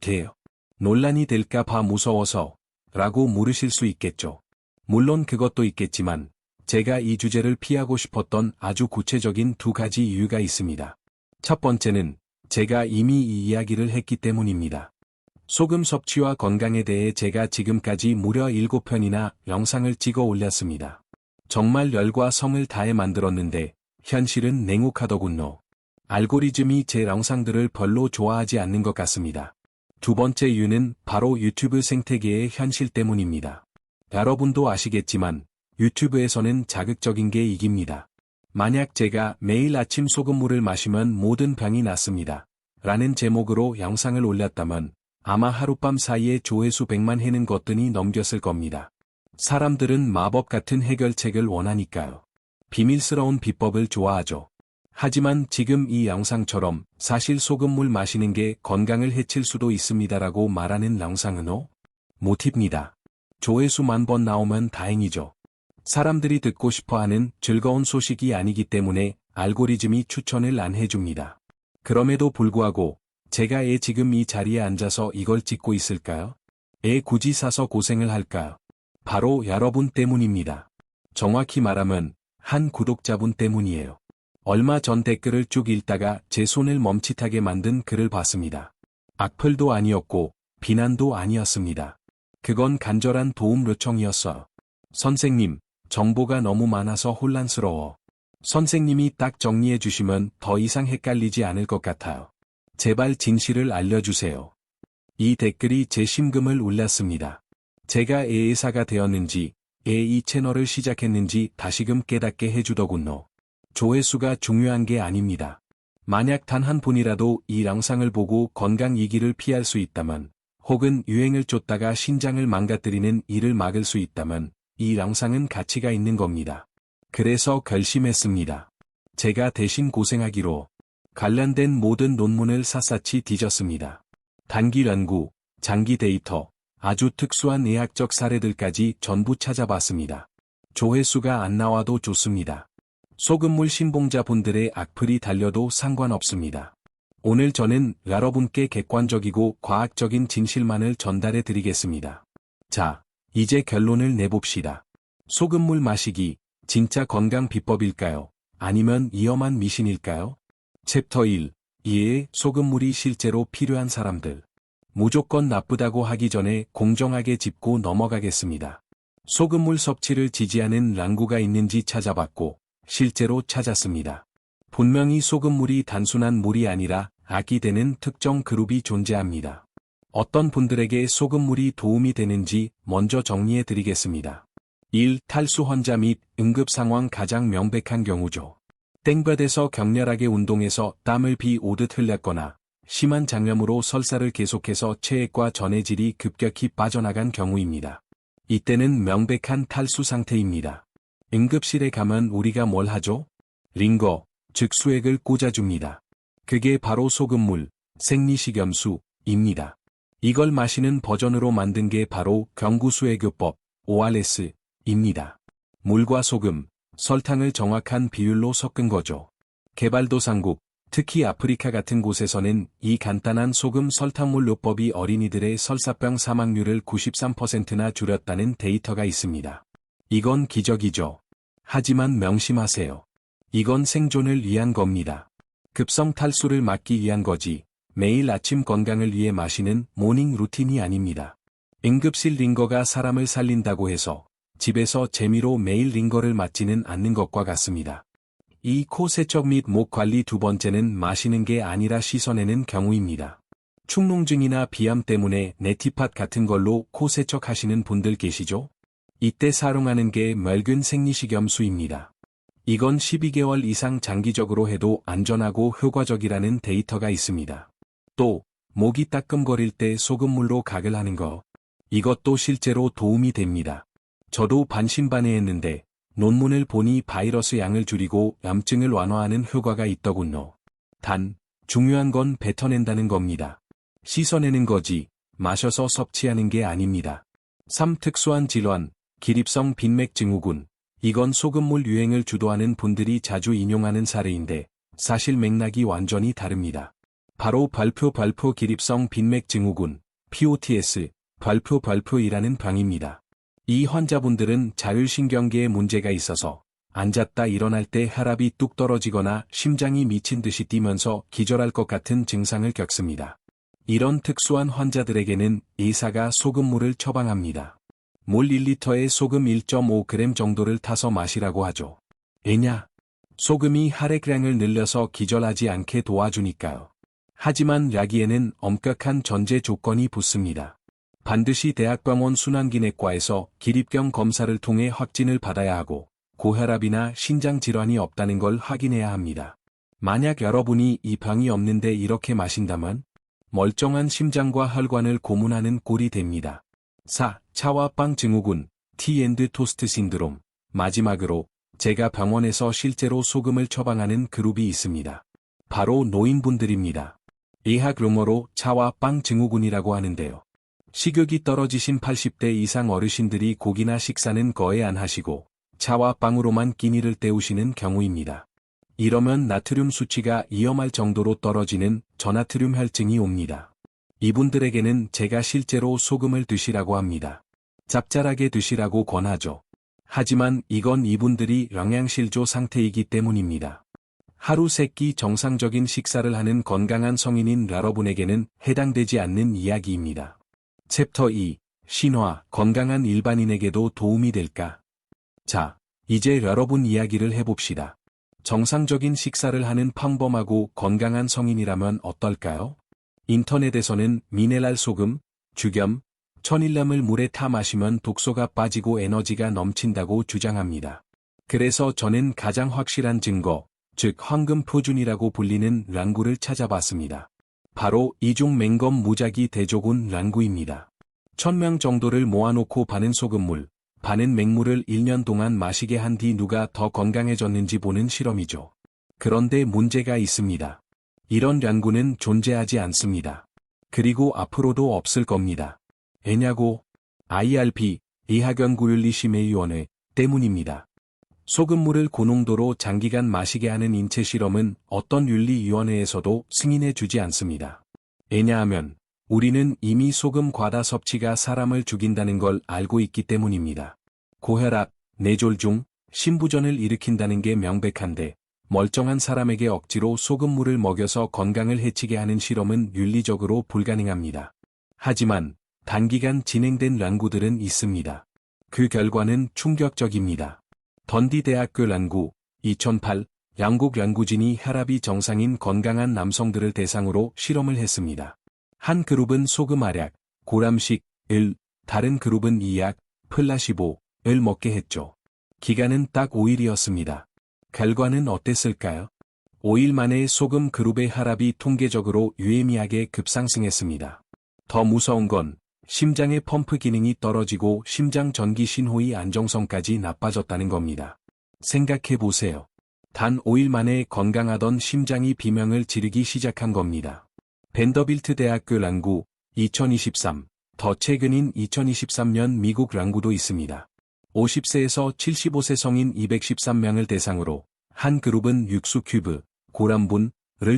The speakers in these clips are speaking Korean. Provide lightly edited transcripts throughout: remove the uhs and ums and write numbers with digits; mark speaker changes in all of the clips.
Speaker 1: 돼요. 논란이 될까 봐 무서워서 라고 물으실 수 있겠죠. 물론 그것도 있겠지만 제가 이 주제를 피하고 싶었던 아주 구체적인 두 가지 이유가 있습니다. 첫 번째는 제가 이미 이 이야기를 했기 때문입니다. 소금 섭취와 건강에 대해 제가 지금까지 무려 7편이나 영상을 찍어 올렸습니다. 정말 열과 성을 다해 만들었는데 현실은 냉혹하더군요. 알고리즘이 제 영상들을 별로 좋아하지 않는 것 같습니다. 두 번째 이유는 바로 유튜브 생태계의 현실 때문입니다. 여러분도 아시겠지만 유튜브에서는 자극적인 게 이깁니다. 만약 제가 매일 아침 소금물을 마시면 모든 병이 낫습니다. 라는 제목으로 영상을 올렸다면 아마 하룻밤 사이에 조회수 100만 회는 거뜬히 넘겼을 겁니다. 사람들은 마법 같은 해결책을 원하니까요. 비밀스러운 비법을 좋아하죠. 하지만 지금 이 영상처럼 사실 소금물 마시는 게 건강을 해칠 수도 있습니다라고 말하는 영상은 못입니다. 조회수 10,000번 나오면 다행이죠. 사람들이 듣고 싶어하는 즐거운 소식이 아니기 때문에 알고리즘이 추천을 안 해줍니다. 그럼에도 불구하고 제가 지금 이 자리에 앉아서 이걸 찍고 있을까요? 굳이 사서 고생을 할까요? 바로 여러분 때문입니다. 정확히 말하면 한 구독자분 때문이에요. 얼마 전 댓글을 쭉 읽다가 제 손을 멈칫하게 만든 글을 봤습니다. 악플도 아니었고 비난도 아니었습니다. 그건 간절한 도움 요청이었어요. 선생님, 정보가 너무 많아서 혼란스러워. 선생님이 딱 정리해 주시면 더 이상 헷갈리지 않을 것 같아요. 제발 진실을 알려주세요. 이 댓글이 제 심금을 울렸습니다. 제가 의사가 되었는지, 이 채널을 시작했는지 다시금 깨닫게 해주더군요. 조회수가 중요한 게 아닙니다. 만약 단 한 분이라도 이 영상을 보고 건강 위기를 피할 수 있다면, 혹은 유행을 쫓다가 신장을 망가뜨리는 일을 막을 수 있다면, 이 영상은 가치가 있는 겁니다. 그래서 결심했습니다. 제가 대신 고생하기로 관련된 모든 논문을 샅샅이 뒤졌습니다. 단기 연구, 장기 데이터, 아주 특수한 의학적 사례들까지 전부 찾아봤습니다. 조회수가 안 나와도 좋습니다. 소금물 신봉자분들의 악플이 달려도 상관없습니다. 오늘 저는 여러분께 객관적이고 과학적인 진실만을 전달해 드리겠습니다. 자, 이제 결론을 내봅시다. 소금물 마시기, 진짜 건강 비법일까요? 아니면 위험한 미신일까요? 챕터 1. 이에 소금물이 실제로 필요한 사람들. 무조건 나쁘다고 하기 전에 공정하게 짚고 넘어가겠습니다. 소금물 섭취를 지지하는 연구가 있는지 찾아봤고, 실제로 찾았습니다. 분명히 소금물이 단순한 물이 아니라 악이 되는 특정 그룹이 존재합니다. 어떤 분들에게 소금물이 도움이 되는지 먼저 정리해 드리겠습니다. 1. 탈수 환자 및 응급 상황 가장 명백한 경우죠. 땡볕에서 격렬하게 운동해서 땀을 비 오듯 흘렸거나 심한 장염으로 설사를 계속해서 체액과 전해질이 급격히 빠져나간 경우입니다. 이때는 명백한 탈수 상태입니다. 응급실에 가면 우리가 뭘 하죠? 링거, 즉 수액을 꽂아줍니다. 그게 바로 소금물, 생리식염수입니다. 이걸 마시는 버전으로 만든 게 바로 경구수액요법, ORS입니다. 물과 소금, 설탕을 정확한 비율로 섞은 거죠. 개발도상국, 특히 아프리카 같은 곳에서는 이 간단한 소금 설탕물 요법이 어린이들의 설사병 사망률을 93%나 줄였다는 데이터가 있습니다. 이건 기적이죠. 하지만 명심하세요. 이건 생존을 위한 겁니다. 급성 탈수를 막기 위한 거지, 매일 아침 건강을 위해 마시는 모닝 루틴이 아닙니다. 응급실 링거가 사람을 살린다고 해서 집에서 재미로 매일 링거를 맞지는 않는 것과 같습니다. 이 코 세척 및 목 관리 두 번째는 마시는 게 아니라 씻어내는 경우입니다. 축농증이나 비암 때문에 네티팟 같은 걸로 코 세척하시는 분들 계시죠? 이때 사용하는 게 맑은 생리식염수입니다. 이건 12개월 이상 장기적으로 해도 안전하고 효과적이라는 데이터가 있습니다. 또, 목이 따끔거릴 때 소금물로 각을 하는 거. 이것도 실제로 도움이 됩니다. 저도 반신반의했는데, 논문을 보니 바이러스 양을 줄이고 염증을 완화하는 효과가 있더군요. 단, 중요한 건 뱉어낸다는 겁니다. 씻어내는 거지, 마셔서 섭취하는 게 아닙니다. 3. 특수한 질환, 기립성 빈맥 증후군. 이건 소금물 유행을 주도하는 분들이 자주 인용하는 사례인데, 사실 맥락이 완전히 다릅니다. 바로 발표 기립성 빈맥 증후군, POTS, 발표이라는 병입니다. 이 환자분들은 자율신경계에 문제가 있어서 앉았다 일어날 때 혈압이 뚝 떨어지거나 심장이 미친 듯이 뛰면서 기절할 것 같은 증상을 겪습니다. 이런 특수한 환자들에게는 의사가 소금물을 처방합니다. 물 1리터에 소금 1.5g 정도를 타서 마시라고 하죠. 왜냐? 소금이 혈액량을 늘려서 기절하지 않게 도와주니까요. 하지만 약이에는 엄격한 전제 조건이 붙습니다. 반드시 대학병원 순환기내과에서 기립경 검사를 통해 확진을 받아야 하고 고혈압이나 신장질환이 없다는 걸 확인해야 합니다. 만약 여러분이 이 병이 없는데 이렇게 마신다면 멀쩡한 심장과 혈관을 고문하는 꼴이 됩니다. 4. 차와 빵 증후군, 티&토스트 신드롬. 마지막으로 제가 병원에서 실제로 소금을 처방하는 그룹이 있습니다. 바로 노인분들입니다. 의학 용어로 차와 빵 증후군이라고 하는데요. 식욕이 떨어지신 80대 이상 어르신들이 고기나 식사는 거의 안 하시고 차와 빵으로만 끼니를 때우시는 경우입니다. 이러면 나트륨 수치가 위험할 정도로 떨어지는 저나트륨 혈증이 옵니다. 이분들에게는 제가 실제로 소금을 드시라고 합니다. 짭짤하게 드시라고 권하죠. 하지만 이건 이분들이 영양실조 상태이기 때문입니다. 하루 3끼 정상적인 식사를 하는 건강한 성인인 여러분에게는 해당되지 않는 이야기입니다. 챕터 2. 신화, 건강한 일반인에게도 도움이 될까? 자, 이제 여러분 이야기를 해봅시다. 정상적인 식사를 하는 평범하고 건강한 성인이라면 어떨까요? 인터넷에서는 미네랄 소금, 죽염, 천일염을 물에 타 마시면 독소가 빠지고 에너지가 넘친다고 주장합니다. 그래서 저는 가장 확실한 증거, 즉 황금 표준이라고 불리는 랑구를 찾아봤습니다. 바로 이중 맹검 무작위 대조군 랑구입니다. 1000명 정도를 모아놓고 반은 소금물, 반은 맹물을 1년 동안 마시게 한 뒤 누가 더 건강해졌는지 보는 실험이죠. 그런데 문제가 있습니다. 이런 랑구는 존재하지 않습니다. 그리고 앞으로도 없을 겁니다. 왜냐고? IRB, 의학연구윤리심의위원회 때문입니다. 소금물을 고농도로 장기간 마시게 하는 인체 실험은 어떤 윤리위원회에서도 승인해주지 않습니다. 왜냐하면 우리는 이미 소금 과다 섭취가 사람을 죽인다는 걸 알고 있기 때문입니다. 고혈압, 뇌졸중, 심부전을 일으킨다는 게 명백한데 멀쩡한 사람에게 억지로 소금물을 먹여서 건강을 해치게 하는 실험은 윤리적으로 불가능합니다. 하지만 단기간 진행된 연구들은 있습니다. 그 결과는 충격적입니다. 던디 대학교 연구, 2008, 영국 연구진이 혈압이 정상인 건강한 남성들을 대상으로 실험을 했습니다. 한 그룹은 소금 알약, 고람식, 을, 다른 그룹은 이 약, 플라시보,을 먹게 했죠. 기간은 딱 5일이었습니다. 결과는 어땠을까요? 5일 만에 소금 그룹의 혈압이 통계적으로 유의미하게 급상승했습니다. 더 무서운 건 심장의 펌프 기능이 떨어지고 심장 전기 신호의 안정성까지 나빠졌다는 겁니다. 생각해 보세요. 단 5일 만에 건강하던 심장이 비명을 지르기 시작한 겁니다. 벤더빌트 대학교 연구, 2023, 더 최근인 2023년 미국 연구도 있습니다. 50세에서 75세 성인 213명을 대상으로 한 그룹은 육수 큐브, 고람분을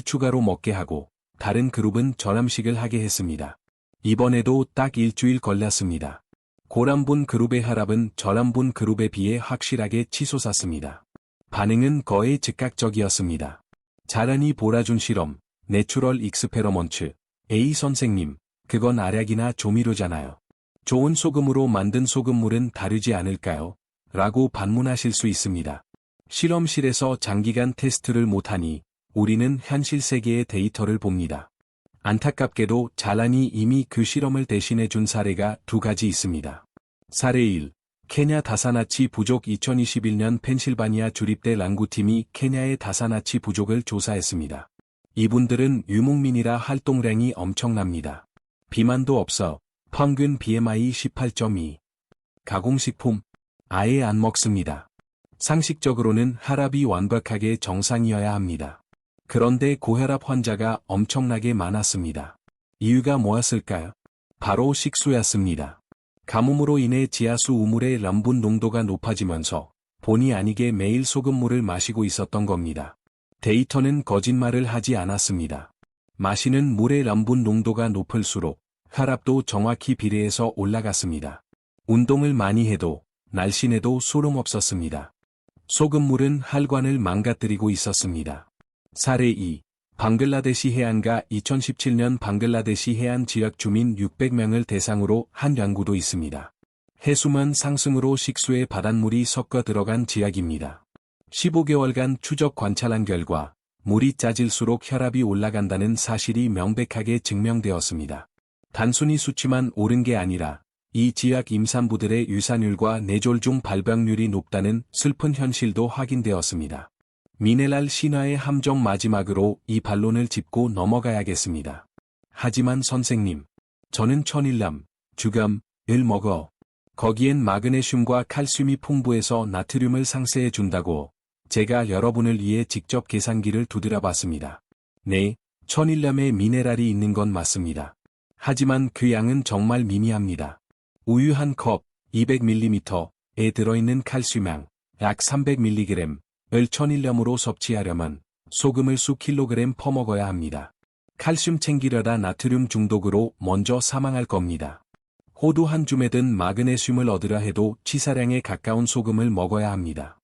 Speaker 1: 추가로 먹게 하고 다른 그룹은 저람식을 하게 했습니다. 이번에도 딱 일주일 걸렸습니다. 고람분 그룹의 혈압은 저람분 그룹에 비해 확실하게 치솟았습니다. 반응은 거의 즉각적이었습니다. 자란이 보라준 실험, 내추럴 익스페러먼트, A 선생님, 그건 알약이나 조미료잖아요. 좋은 소금으로 만든 소금물은 다르지 않을까요? 라고 반문하실 수 있습니다. 실험실에서 장기간 테스트를 못하니 우리는 현실 세계의 데이터를 봅니다. 안타깝게도 자란이 이미 그 실험을 대신해 준 사례가 2가지 있습니다. 사례 1. 케냐 다사나치 부족 2021년 펜실바니아 주립대 연구팀이 케냐의 다사나치 부족을 조사했습니다. 이분들은 유목민이라 활동량이 엄청납니다. 비만도 없어 평균 BMI 18.2. 가공식품 아예 안 먹습니다. 상식적으로는 혈압이 완벽하게 정상이어야 합니다. 그런데 고혈압 환자가 엄청나게 많았습니다. 이유가 뭐였을까요? 바로 식수였습니다. 가뭄으로 인해 지하수 우물의 염분 농도가 높아지면서 본의 아니게 매일 소금물을 마시고 있었던 겁니다. 데이터는 거짓말을 하지 않았습니다. 마시는 물의 염분 농도가 높을수록 혈압도 정확히 비례해서 올라갔습니다. 운동을 많이 해도 날씬해도 소용없었습니다. 소금물은 혈관을 망가뜨리고 있었습니다. 사례 2. 방글라데시 해안가 2017년 방글라데시 해안 지역 주민 600명을 대상으로 한 연구도 있습니다. 해수면 상승으로 식수에 바닷물이 섞어 들어간 지역입니다. 15개월간 추적 관찰한 결과 물이 짜질수록 혈압이 올라간다는 사실이 명백하게 증명되었습니다. 단순히 수치만 오른 게 아니라 이 지역 임산부들의 유산율과 뇌졸중 발병률이 높다는 슬픈 현실도 확인되었습니다. 미네랄 신화의 함정 마지막으로 이 반론을 짚고 넘어가야겠습니다. 하지만 선생님, 저는 천일염, 죽염을 먹어. 거기엔 마그네슘과 칼슘이 풍부해서 나트륨을 상쇄해 준다고 제가 여러분을 위해 직접 계산기를 두드려 봤습니다. 네, 천일염에 미네랄이 있는 건 맞습니다. 하지만 그 양은 정말 미미합니다. 우유 한 컵 200ml에 들어있는 칼슘양 약 300mg을 천일염으로 섭취하려면 소금을 수 킬로그램 퍼먹어야 합니다. 칼슘 챙기려다 나트륨 중독으로 먼저 사망할 겁니다. 호두 한 줌에 든 마그네슘을 얻으려 해도 치사량에 가까운 소금을 먹어야 합니다.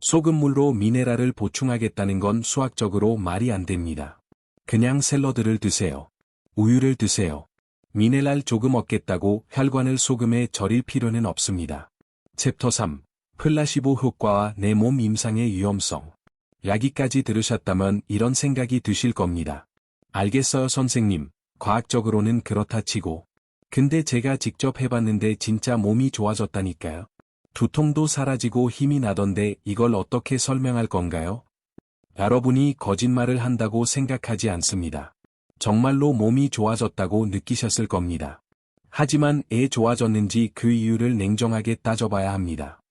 Speaker 1: 소금물로 미네랄을 보충하겠다는 건 수학적으로 말이 안 됩니다. 그냥 샐러드를 드세요. 우유를 드세요. 미네랄 조금 얻겠다고 혈관을 소금에 절일 필요는 없습니다. 챕터 3. 플라시보 효과와 내 몸 임상의 위험성. 여기까지 들으셨다면 이런 생각이 드실 겁니다. 알겠어요 선생님, 과학적으로는 그렇다 치고. 근데 제가 직접 해봤는데 진짜 몸이 좋아졌다니까요. 두통도 사라지고 힘이 나던데 이걸 어떻게 설명할 건가요? 여러분이 거짓말을 한다고 생각하지 않습니다. 정말로 몸이 좋아졌다고 느끼셨을 겁니다. 하지만 왜 좋아졌는지 그 이유를 냉정하게 따져봐야 합니다.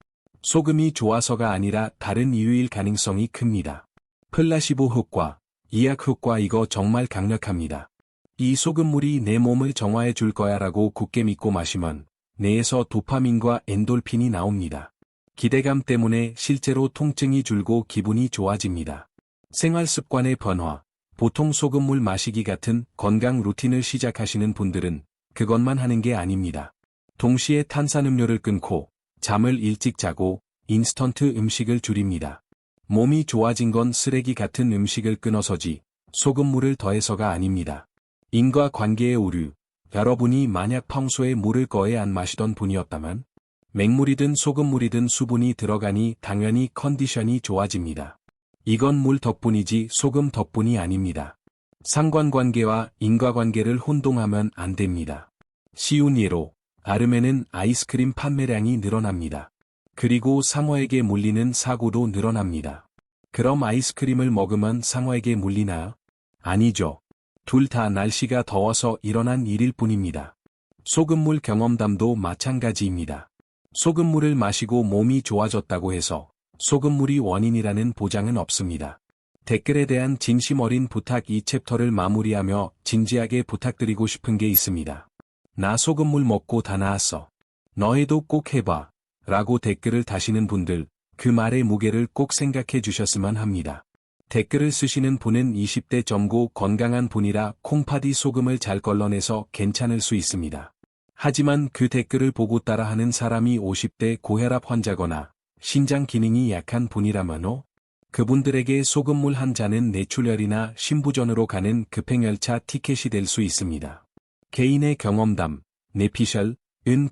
Speaker 1: 소금이 좋아서가 아니라 다른 이유일 가능성이 큽니다. 플라시보 효과, 이약 효과 이거 정말 강력합니다. 이 소금물이 내 몸을 정화해 줄 거야라고 굳게 믿고 마시면 뇌에서 도파민과 엔돌핀이 나옵니다. 기대감 때문에 실제로 통증이 줄고 기분이 좋아집니다. 생활 습관의 변화, 보통 소금물 마시기 같은 건강 루틴을 시작하시는 분들은 그것만 하는 게 아닙니다. 동시에 탄산음료를 끊고 잠을 일찍 자고 인스턴트 음식을 줄입니다. 몸이 좋아진 건 쓰레기 같은 음식을 끊어서지 소금물을 더해서가 아닙니다. 인과관계의 오류, 여러분이 만약 평소에 물을 거의 안 마시던 분이었다면 맹물이든 소금물이든 수분이 들어가니 당연히 컨디션이 좋아집니다. 이건 물 덕분이지 소금 덕분이 아닙니다. 상관관계와 인과관계를 혼동하면 안 됩니다. 쉬운 예로 아름에는 아이스크림 판매량이 늘어납니다. 그리고 상어에게 물리는 사고도 늘어납니다. 그럼 아이스크림을 먹으면 상어에게 물리나요? 아니죠. 둘 다 날씨가 더워서 일어난 일일 뿐입니다. 소금물 경험담도 마찬가지입니다. 소금물을 마시고 몸이 좋아졌다고 해서 소금물이 원인이라는 보장은 없습니다. 댓글에 대한 진심 어린 부탁 이 챕터를 마무리하며 진지하게 부탁드리고 싶은 게 있습니다. 나 소금물 먹고 다 나았어. 너희도 꼭 해봐. 라고 댓글을 다시는 분들, 그 말의 무게를 꼭 생각해 주셨으면 합니다. 댓글을 쓰시는 분은 20대 젊고 건강한 분이라 콩파디 소금을 잘 걸러내서 괜찮을 수 있습니다. 하지만 그 댓글을 보고 따라하는 사람이 50대 고혈압 환자거나 신장 기능이 약한 분이라면요? 그분들에게 소금물 한 잔은 뇌출혈이나 심부전으로 가는 급행열차 티켓이 될 수 있습니다. 개인의 경험담, 뇌피셜은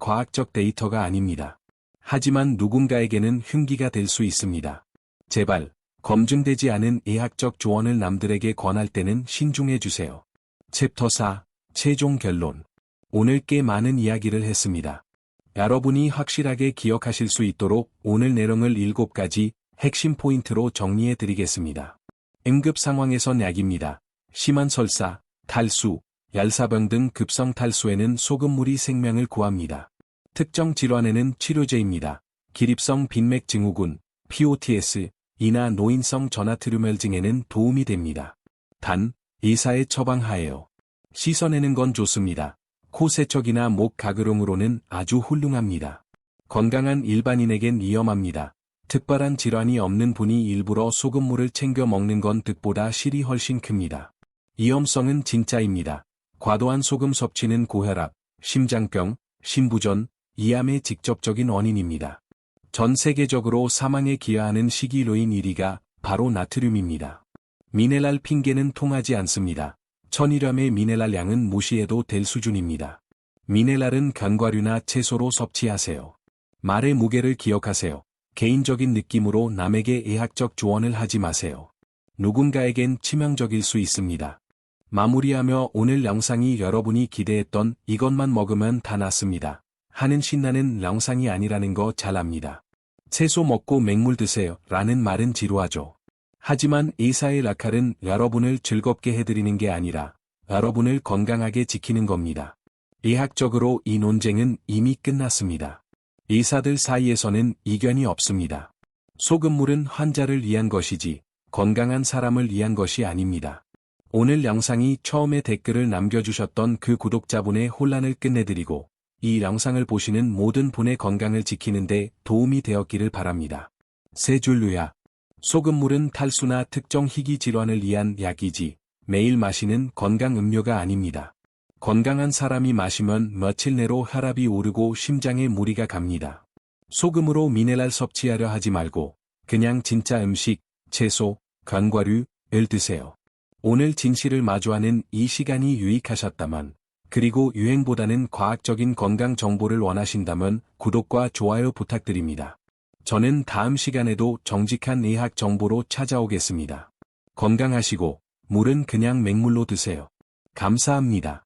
Speaker 1: 과학적 데이터가 아닙니다. 하지만 누군가에게는 흉기가 될 수 있습니다. 제발, 검증되지 않은 의학적 조언을 남들에게 권할 때는 신중해 주세요. 챕터 4, 최종 결론. 오늘 꽤 많은 이야기를 했습니다. 여러분이 확실하게 기억하실 수 있도록 오늘 내용을 7가지 핵심 포인트로 정리해 드리겠습니다. 응급 상황에선 약입니다. 심한 설사, 탈수, 열사병 등 급성 탈수에는 소금물이 생명을 구합니다. 특정 질환에는 치료제입니다. 기립성 빈맥 증후군, POTS, 이나 노인성 전하트륨혈증에는 도움이 됩니다. 단, 의사의 처방하에요. 씻어내는 건 좋습니다. 코 세척이나 목 가글용으로는 아주 훌륭합니다. 건강한 일반인에겐 위험합니다. 특별한 질환이 없는 분이 일부러 소금물을 챙겨 먹는 건 득보다 실이 훨씬 큽니다. 위험성은 진짜입니다. 과도한 소금 섭취는 고혈압, 심장병, 심부전, 이암의 직접적인 원인입니다. 전 세계적으로 사망에 기여하는 식이요인 1위가 바로 나트륨입니다. 미네랄 핑계는 통하지 않습니다. 천일염의 미네랄 양은 무시해도 될 수준입니다. 미네랄은 견과류나 채소로 섭취하세요. 말의 무게를 기억하세요. 개인적인 느낌으로 남에게 의학적 조언을 하지 마세요. 누군가에겐 치명적일 수 있습니다. 마무리하며 오늘 영상이 여러분이 기대했던 이것만 먹으면 다 낫습니다 하는 신나는 영상이 아니라는 거 잘 압니다. 채소 먹고 맹물 드세요 라는 말은 지루하죠. 하지만 의사의 역할은 여러분을 즐겁게 해드리는 게 아니라 여러분을 건강하게 지키는 겁니다. 의학적으로 이 논쟁은 이미 끝났습니다. 의사들 사이에서는 이견이 없습니다. 소금물은 환자를 위한 것이지 건강한 사람을 위한 것이 아닙니다. 오늘 영상이 처음에 댓글을 남겨주셨던 그 구독자분의 혼란을 끝내드리고 이 영상을 보시는 모든 분의 건강을 지키는데 도움이 되었기를 바랍니다. 세 줄 요약. 소금물은 탈수나 특정 희귀 질환을 위한 약이지 매일 마시는 건강 음료가 아닙니다. 건강한 사람이 마시면 며칠 내로 혈압이 오르고 심장에 무리가 갑니다. 소금으로 미네랄 섭취하려 하지 말고 그냥 진짜 음식, 채소, 견과류를 드세요. 오늘 진실을 마주하는 이 시간이 유익하셨다면 그리고 유행보다는 과학적인 건강 정보를 원하신다면 구독과 좋아요 부탁드립니다. 저는 다음 시간에도 정직한 의학 정보로 찾아오겠습니다. 건강하시고 물은 그냥 맹물로 드세요. 감사합니다.